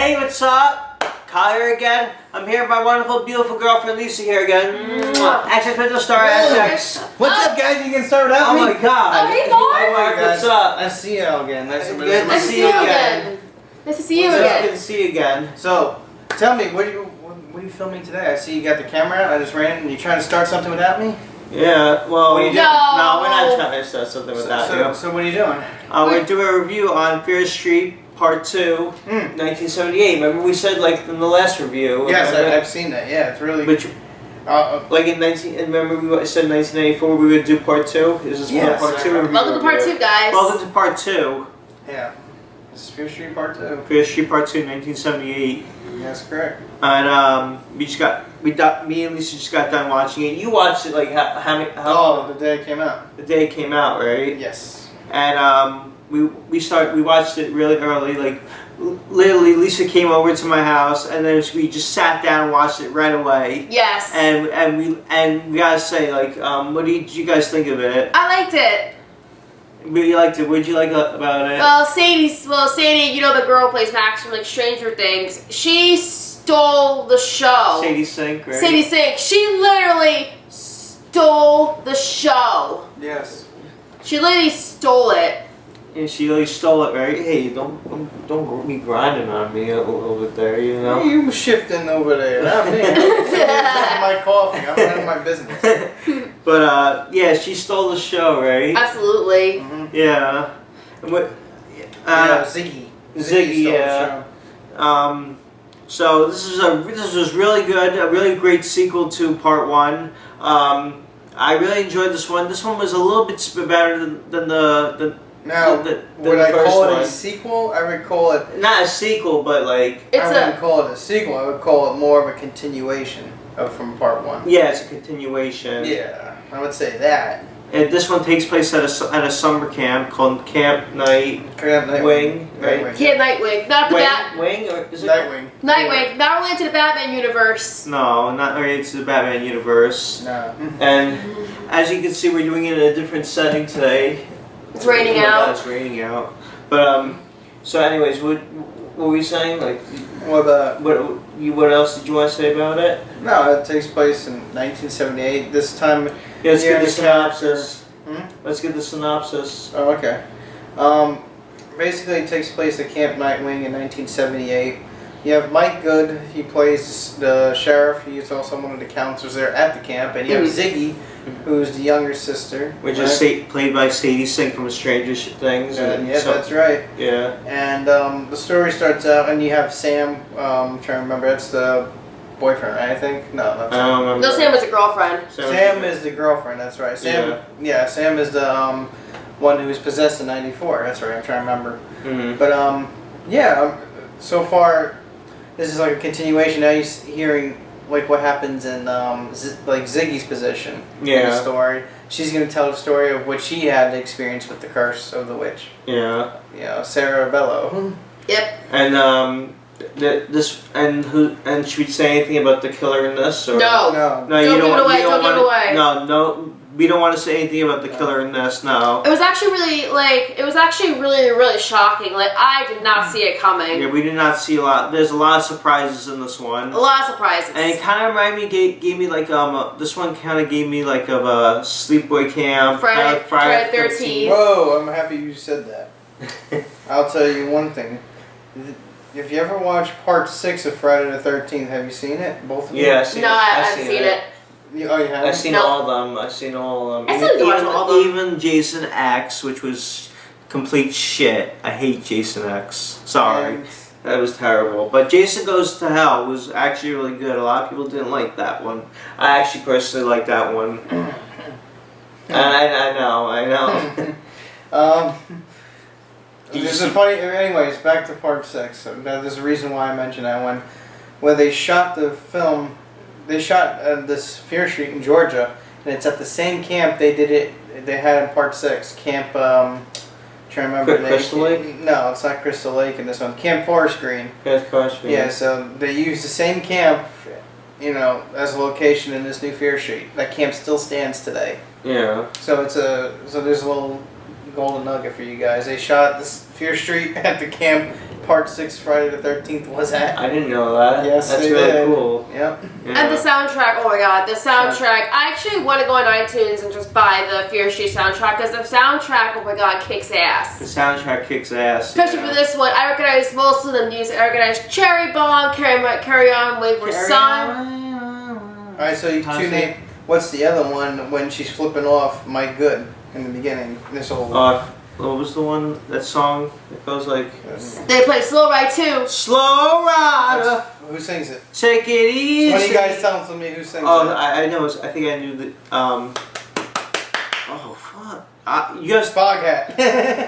Hey, what's up? Kyle here again. I'm here with my wonderful, beautiful girlfriend Lisa here again. XxMintoStarxx. What's up, guys? You can start without me? Oh my god. Oh, hey, Marc. Hey, Marc, what's up? Nice to see you all again. Nice to see you again. Nice to see you Good again. to see you again. So, tell me, what are you filming today? I see you got the camera out. I just ran in. You trying to start something without me? Yeah, well, What are you doing? no, we're not trying to start something without you. So what are you doing? We're doing a review on Fear Street Part 2, 1978. Remember we said, like, in the last review? Yes, I've seen that. Yeah, it's really... Which, like in remember we said in 1994 we would do Part 2? Is this Part 2 review? Welcome to Part 2, guys. Welcome to Part 2. Yeah. This is Fear Street Part 2. Fear Street Part 2, 1978. That's correct. And me and Lisa just got done watching it. You watched it like how the day it came out. The day it came out, right? Yes. And we watched it really early. Like literally, Lisa came over to my house, and then we just sat down and watched it right away. Yes. And we gotta say, like, what did you guys think of it? I liked it. You liked it. What did you like about it? Well, Sadie, you know the girl who plays Max from like Stranger Things. She stole the show. Sadie Sink, right? Sadie Sink. She literally stole the show. Yes. She literally stole it. Yeah, she really stole it, right? Hey, don't be grinding on me a little bit there, you know? You shifting over there. Not me. I'm my coffee. I'm running my business. But, yeah, she stole the show, right? Absolutely. Mm-hmm. Yeah. And what? Ziggy. Ziggy, stole yeah. the show. So this was really good. A really great sequel to Part 1. I really enjoyed this one. This one was a little bit better than the Now, would I call it a sequel? I would call it... Not a sequel, but like... It's I wouldn't call it a sequel. I would call it more of a continuation from Part 1. Yeah, it's a continuation. Yeah, I would say that. And this one takes place at a summer camp called Camp Night Wing, right? Camp Nightwing. Not the Bat. Wing or is it? Nightwing. Nightwing. Not related to the Batman universe. No, not related to the Batman universe. No. And as you can see, we're doing it in a different setting today. It's raining out. It's raining out. But so anyways, what were we saying? Like, what else did you want to say about it? No, it takes place in 1978. This time. Yeah, let's get the synopsis. Hmm? Let's get the synopsis. Oh, okay. Basically, it takes place at Camp Nightwing in 1978. You have Mike Good. He plays the sheriff. He is also one of the counselors there at the camp. And you have Ziggy, who's the younger sister. Which is played by Sadie Sink from Stranger Things. Yeah, that's right. Yeah. And the story starts out, and you have Sam. I'm trying to remember. That's the boyfriend, right? I think. No, that's I don't remember. No, Sam was a girlfriend. Sam is the girlfriend. That's right. Sam. Yeah, Sam is the one who was possessed in '94. That's right. I'm trying to remember. Mm-hmm. But yeah. So far, this is like a continuation. Now you're hearing like what happens in like Ziggy's position in the story. She's going to tell the story of what she had experience with the curse of the witch. Yeah. You know, Sarah Bello. Yep. And and should we say anything about the killer in this? Or? No. No. You Don't give it away. You Don't give it away. No. We don't want to say anything about the killer in this. No. It was actually really shocking. Like, I did not see it coming. Yeah, we did not see a lot. There's a lot of surprises in this one. A lot of surprises. And it kind of reminded me, gave me like this one kind of gave me like of a Sleepaway Camp. Friday 13th. Whoa! I'm happy you said that. I'll tell you one thing. If you ever watch Part 6 of Friday the 13th, have you seen it? Both of you? Yeah, I've seen it. No, I haven't seen it. Oh, you haven't? I've seen all of them. I've seen all of them. I still watch all of them. Even Jason X, which was complete shit. I hate Jason X. Sorry. That was terrible. But Jason Goes to Hell was actually really good. A lot of people didn't like that one. I actually personally like that one. I know. This is funny. Anyways, back to Part 6. Now, there's a reason why I mentioned that one. When they shot the film, they shot this Fear Street in Georgia, and it's at the same camp they did it. They had in Part 6, Camp. Trying to remember the name. Crystal Lake? No, it's not Crystal Lake in this one. Camp Forest Green. Yes, Forest Green. Yeah, so they used the same camp, you know, as a location in this new Fear Street. That camp still stands today. Yeah. So there's a little golden nugget for you guys. They shot this Fear Street at the camp Part 6 Friday the 13th was at. I didn't know that. Yes, That's they really did. cool. Yep. Yeah. And the soundtrack, oh my god, the soundtrack. I actually want to go on iTunes and just buy the Fear Street soundtrack because the soundtrack, oh my god, kicks The ass. soundtrack kicks ass. Especially for this one, I recognize most of the music. I recognize Cherry Bomb, Carry On, Wayward Son. Alright, so you two name. What's the other one when she's flipping off My Good in the beginning? This whole. What was the one, that song that goes like... They play Slow Ride too. Slow Rider, Who sings it? take it easy. One of you guys tell me who sings Oh, it. I know. I think I knew the... Oh, fuck. You guys... Foghat.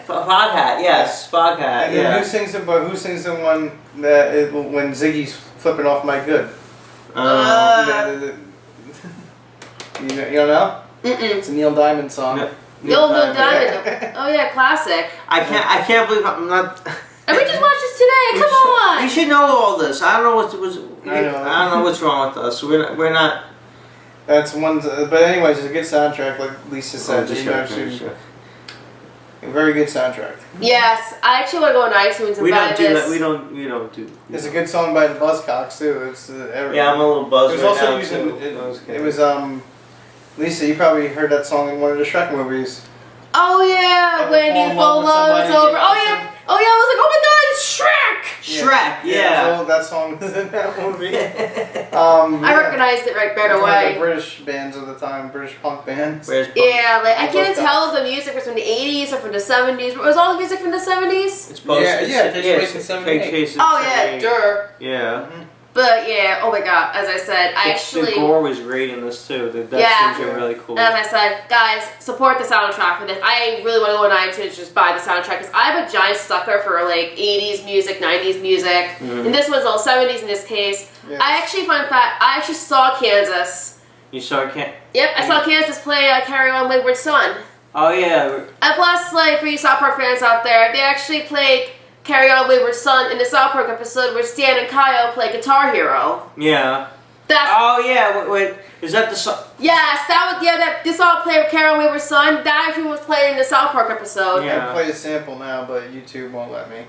Foghat, yes. Foghat, And then yeah. who sings the one that when Ziggy's flipping off My Good? You don't know? It's a Neil Diamond song. No. Neil Diamond. Oh yeah, classic. I can't believe I'm not... And we just watched this today. Come on. You should know all this. I don't know what's I know. I don't know what's wrong with us. We're not... That's one. But anyways, it's a good soundtrack, like Lisa said. Sure. A very good soundtrack. Yes, I actually want to go on iTunes and We buy don't do this. that. We don't do... There's a good song by the Buzzcocks too. It's Yeah, I'm a little buzzed It was right also now, using. too. It was Lisa, you probably heard that song in one of the Shrek movies. Oh yeah, Ever when fall you in fall love in with love, it's somebody over. Oh yeah, I was like, oh my god, it's Shrek. Shrek, yeah. So that song was in that movie. I recognized it right One of away. the British bands of the time, British punk bands. Where's Punk? Yeah, like I Both can't got- tell if the music was from the 80s or from the 70s. Was all the music from the 70s? It's both. Yeah, yeah, it takes place in it's 78. takes place in Oh yeah, 78. duh. Yeah. But yeah, oh my god, as I said, I The actually. gore was great in this too. That Yeah. scenes are really cool. As I said, guys, support the soundtrack for this. I really want to go on iTunes and just buy the soundtrack because I'm a giant sucker for like 80s music, 90s music. And this one's all 70s in this case. Yes. I actually find that I actually saw Kansas. You saw Can't. Yep, I saw Kansas play Carry On Wayward Son. Oh yeah. And plus, like, for you South Park fans out there, they actually played Carry On Wayward Son in the South Park episode where Stan and Kyle play Guitar Hero. Yeah. That's Oh yeah. Wait. Is that the song? yes, that was this all played with Carry On Wayward Son. That actually was played in the South Park episode. Yeah. I play a sample now, but YouTube won't let me.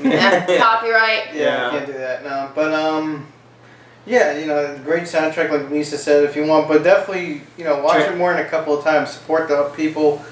Yeah, copyright. Yeah, I can't do that now. But yeah, great soundtrack like Lisa said if you want, but definitely, watch Sure. it more than a couple of times. Support the people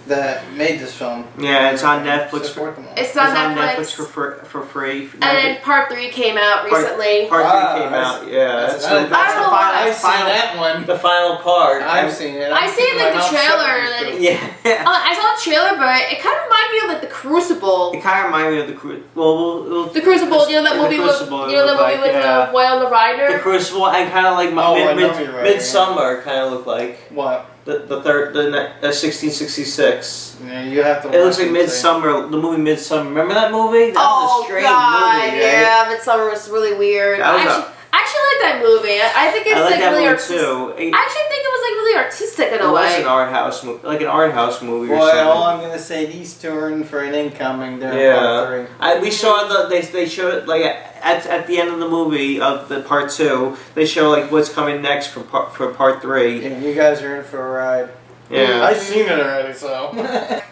that made this film. Yeah, it's on Netflix. Support them all. It's It's on on Netflix. Netflix for free. And then Part 3 came out recently. Part Wow, 3 came that's- out. Yeah, that's- that's I the don't know why. I've seen that one. The final part. I've seen it. I seen like the trailer. Like, Yeah. I saw the trailer, but it kind of reminded me of like the Crucible. It kind of reminded me of the Well, The Crucible, you know that The movie with Crucible, you know that movie like, with yeah. Winona the Ryder. Crucible and kind of like I know you're right, Midsummer kind of looked like What? the 1666. Yeah, you have to. It looks like watch Midsummer, the movie Midsummer. Remember that movie? That was a Oh strange god, movie, right? yeah, Midsummer was really weird. That was I actually like that movie. I think it's I like like that really movie artistic. too. I actually think it was like really artistic in It a was way. an art house movie, like an art house movie or Boy, something. all I'm gonna say, he's touring for an incoming during Yeah. part 3. We saw they showed like at the end of the movie of the part 2. They show like what's coming next for part 3. Yeah, you guys are in for a ride. Yeah, I've seen it already, so.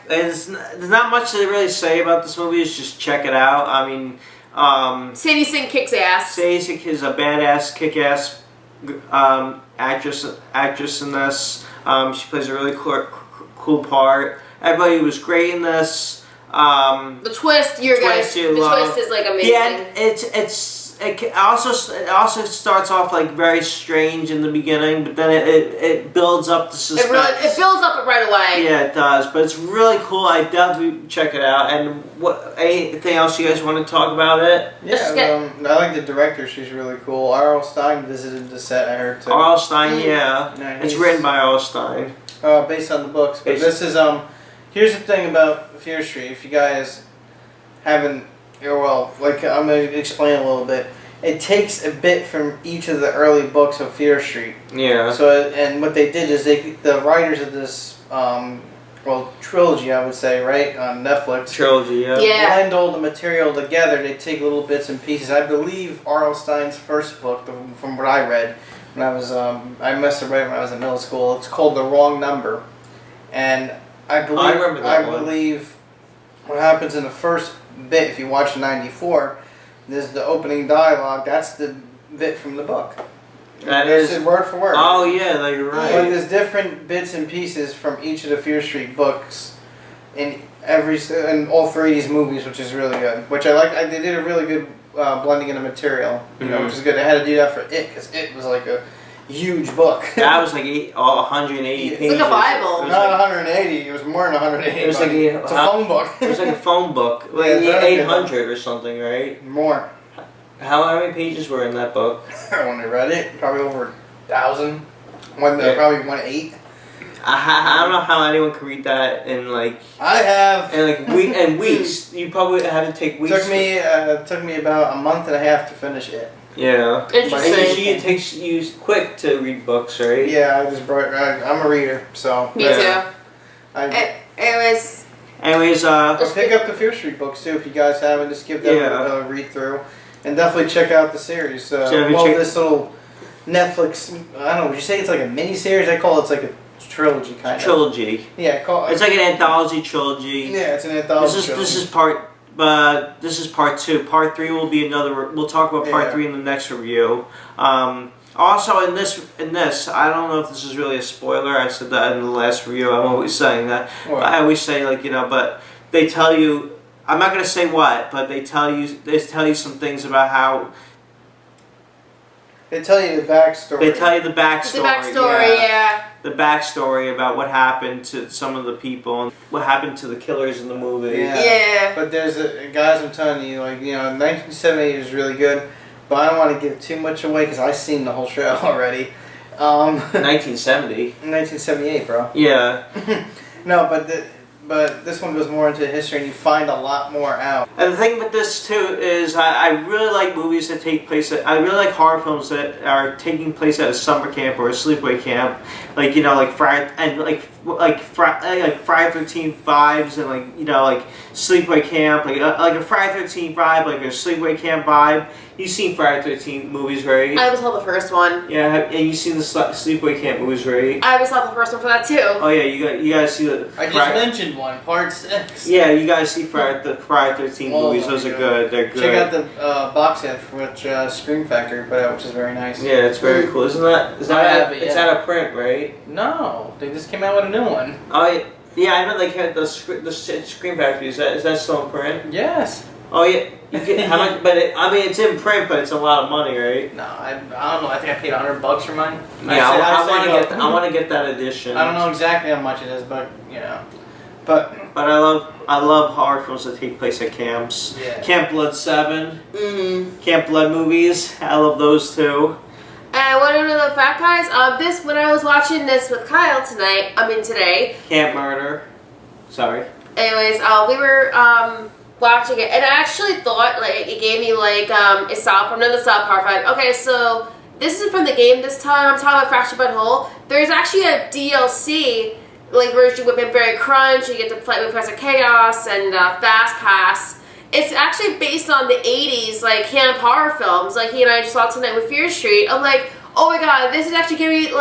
there's not much to really say about this movie. It's just check it out. I mean, Sadie Sink kicks ass. Sadie is a badass, kick-ass actress in this. She plays a really cool part. Everybody was great in this. The twist, the Twist you love. twist is like amazing. Yeah, it also starts off like very strange in the beginning, but then it builds up the suspense. It builds up right away. Yeah, it does, but it's really cool. I definitely check it out. And anything else you guys want to talk about it? Yeah, I like the director. She's really cool. R.L. Stine visited the set, I heard too. R.L. Stine, yeah. Yeah, It's he's- written by R.L. Stine. Based on the books. But Based- this is here's the thing about Fear Street. If you guys haven't, like I'm gonna explain a little bit. It takes a bit from each of the early books of Fear Street. Yeah. So and what they did is the writers of this trilogy, I would say, right, on Netflix. Trilogy, yeah. Yeah. Blend all the material together. They take little bits and pieces. I believe R.L. Stine's first book, from what I read when I was I must have read it when I was in middle school. It's called The Wrong Number, and I remember that one. believe what happens in the first bit. If you watch 94, there's the opening dialogue. That's the bit from the book. That It's is word for word. Oh yeah, like you're right. But there's different bits and pieces from each of the Fear Street books in all three of these movies, which is really good. Which I like. They did a really good blending of the material, which is good. They had to do that for It, because It was like a huge book. That was like 180 pages. It's like a Bible. It was Not like, 180. It was more than 180. It was like it's a phone book. It was like a phone book, like Yeah, 800 or something, right? More. How many pages were in that book? When I read it, probably over 1,000. Probably 1.8. I don't know how anyone could read that in like. I have. And weeks. You probably had to take weeks. Took me about a month and a half to finish it. Yeah. Interesting. And usually it takes you quick to read books, right? Yeah, I'm a reader, so. Me Yeah. too. It was. Anyways, pick up the Fear Street books too if you guys haven't. Just give them a read through, and definitely check out the series. This little Netflix. I don't know. Would you say it's like a mini series? I call it like a trilogy kind of. Trilogy. Yeah, it's like an anthology trilogy. Yeah, it's an anthology. This is part. This is part 2. Part 3 will be another. We'll talk about part 3 in the next review. Also, in this, I don't know if this is really a spoiler. I said that in the last review. I'm always saying that. But I always say but they tell you. I'm not gonna say what, but they tell you some things about how. They tell you the backstory. They tell you the backstory. The backstory, yeah. The backstory about what happened to some of the people and what happened to the killers in the movie. Yeah. But there's guys, I'm telling you, 1978 is really good, but I don't want to give too much away because I've seen the whole show already. 1970. 1978, bro. Yeah. No, but this one goes more into history, and you find a lot more out. And the thing with this too is I really like movies that take place I really like horror films that are taking place at a summer camp or a sleepaway camp, like Friday and like Friday 13th vibes and like sleepaway camp, like a Friday 13th vibe, like a sleepaway camp vibe. You've seen Friday 13th movies, right? I was told the first one. Yeah, and you've seen the sleepaway camp movies, right? I was told the first one for that too. Oh yeah, you guys see the. I just mentioned one, part 6. Yeah, you guys see the Friday 13th movies. Those are good. They're good. Check out the box set which Scream Factory put out, which is very nice. Yeah, it's very cool. Isn't that? It's out of print, right? No, they just came out with a new one. Oh yeah, I know they had the Scream Factory. Is that still in print? Yes. Oh yeah, you get how much? But it's in print, but it's a lot of money, right? No, I don't know. I think I paid $100 for mine. Yeah, I want to get that edition. I don't know exactly how much it is, but But I love horror films that take place at camps. Yeah. Camp Blood 7. Mm-hmm. Camp Blood movies. I love those too. And one of the fact guys, when I was watching this with Kyle today. Camp Murder. Sorry. Anyways, we were watching it, and I actually thought it gave me another South Park vibe. Okay, so this isn't from the game this time. I'm talking about Fractured But Whole. There's actually a DLC version with Berry Crunch. You get to play with Professor Chaos and Fast Pass. It's actually based on the 80s camp horror films. He and I just saw tonight with Fear Street. I'm like, oh my god, this is actually giving me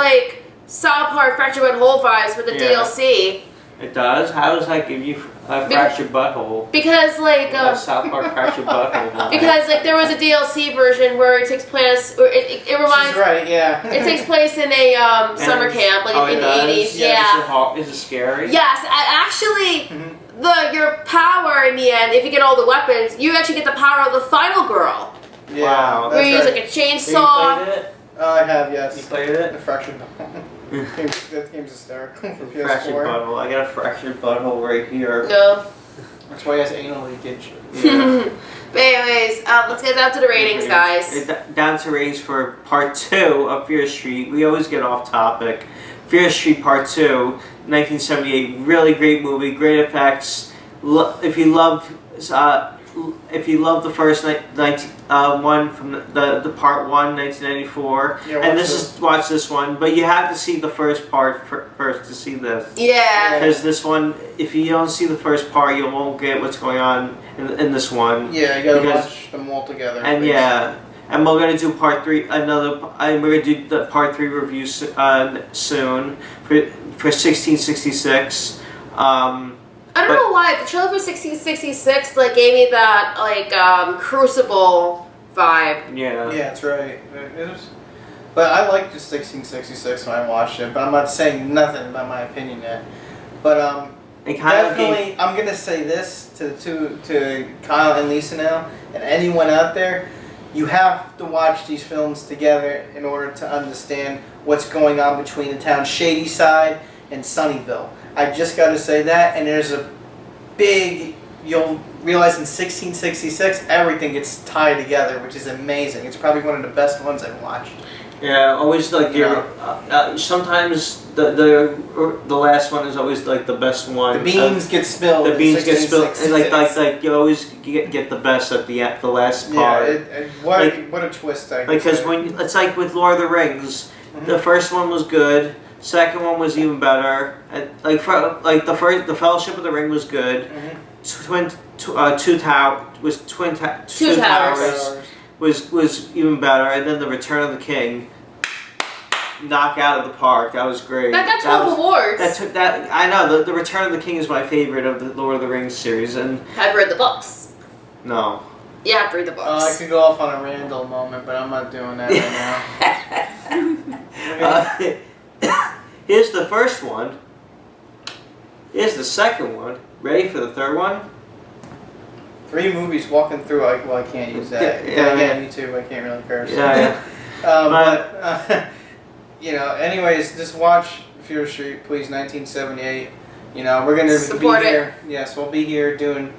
South Park Fractured But Whole vibes with the DLC. It does? How does that give you a fractured butthole? Because South Park fractured butthole. Because there was a DLC version where it takes place. It reminds. She's right. Yeah. It takes place in a summer camp, in the 80s. Yeah. Is it scary? Yes, actually, your power in the end, if you get all the weapons, you actually get the power of the final girl. Yeah, wow. Where you use a chainsaw. Have you played it? I have, yes. You played it? The Fractured Butthole. That game's hysterical for PS4. Fractured butthole. I got a fractured butthole right here. No. That's why he has anal leakage. Yeah. But anyways, let's get down to the ratings, guys. Down to ratings for part 2 of Fear Street. We always get off topic. Fear Street Part 2, 1978. Really great movie, great effects. If you love the first one from the part 1, 1994, watch this one. But you have to see the first part first to see this. Yeah. Because this one, if you don't see the first part, you won't get what's going on in this one. Yeah, you gotta watch them all together. And and we're gonna do part 3. And we're gonna do the part 3 review soon for 1666. I don't know why the trailer for 1666 like gave me that like Crucible vibe. Yeah. Yeah, that's right. It was, but I liked the 1666 when I watched it. But I'm not saying nothing about my opinion yet. But It kind of definitely, I'm gonna say this to Kyle and Lisa now, and anyone out there. You have to watch these films together in order to understand what's going on between the town Shadyside and Sunnyvale. I just got to say that, and there's a big, you'll realize in 1666, everything gets tied together, which is amazing. It's probably one of the best ones I've watched. Yeah, always like sometimes the last one is always like the best one. The beans get spilled. The beans get spilled, and like you always get the best at the last part. Yeah, what a twist! Because when it's like with Lord of the Rings, the first one was good. Second one was even better. And the Fellowship of the Ring was good. Two Towers was even better, and then the Return of the King, knock out of the park. That was great. That got 12 awards. I know the Return of the King is my favorite of the Lord of the Rings series, and I've read the books. No. You have to read the books. I could go off on a Randall moment, but I'm not doing that right now. Here's the first one. Here's the second one. Ready for the third one? 3 movies walking through. I can't use that. Yeah, me too. I can't really curse. Yeah. But anyways, just watch Fear Street, please. 1978. We're gonna support be here. Yes, we'll be here doing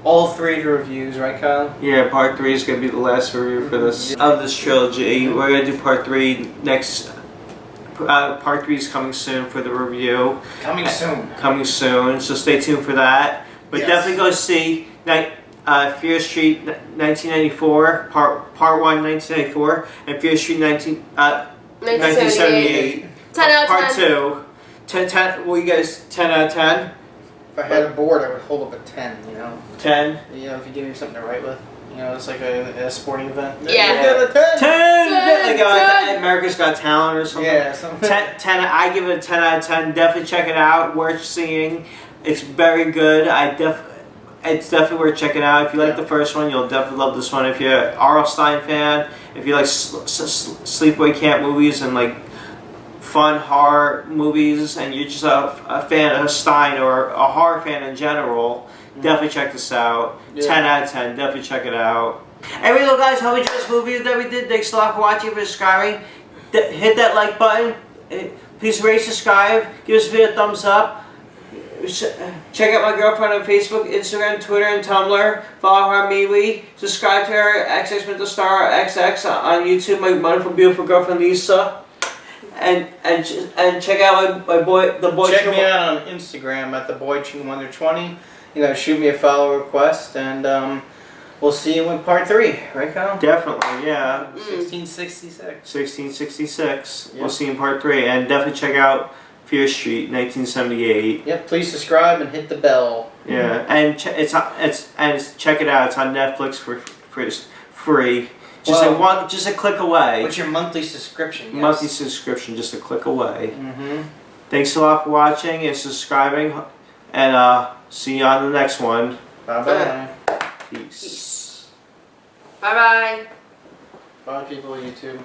all 3 of the reviews, right, Kyle? Yeah, part 3 is gonna be the last review for this trilogy. We're gonna do part 3 next. Part 3 is coming soon for the review. Coming soon. So stay tuned for that. But definitely go see Fear Street 1994, part 1 1994, and Fear Street 1978. 10 out of 10. Part 2. 10, well, you guys, 10 out of 10? If I had a board, I would hold up a 10, 10? If you give me something to write with. It's like a sporting event. Yeah. 10! Like America's Got Talent or something. Yeah, something. 10, I give it a 10 out of 10. Definitely check it out. Worth seeing. It's very good. It's definitely worth checking out. If you like the first one, you'll definitely love this one. If you're an R.L. Stine fan, if you like sleepaway camp movies and like fun horror movies, and you're just a fan of Stine or a horror fan in general, definitely check this out. 10 out of 10. Definitely check it out. Anyway, little guys, hope you enjoyed this movie that we did. Thanks a lot for watching, for subscribing. Hit that like button. Please rate, subscribe. Give us a video, thumbs up. Check out my girlfriend on Facebook, Instagram, Twitter, and Tumblr. Follow her on Mewe. Subscribe to her at XxMintoStarxx on YouTube. My wonderful, beautiful girlfriend Lisa. And check out my boy, the boy. Check me out on Instagram at theboyching120. Shoot me a follow request, and we'll see you in part 3, right, Kyle? Definitely, yeah. 1666. 1666. Yep. We'll see you in part 3, and definitely check out Fear Street, 1978. Yep. Please subscribe and hit the bell. Yeah, and check it out. It's on Netflix for free. Just a click away. What's your monthly subscription? Yes. Monthly subscription, just a click away. Thanks a lot for watching and subscribing, and see you on the next one. Bye-bye. Peace. Bye-bye. Bye, people of YouTube.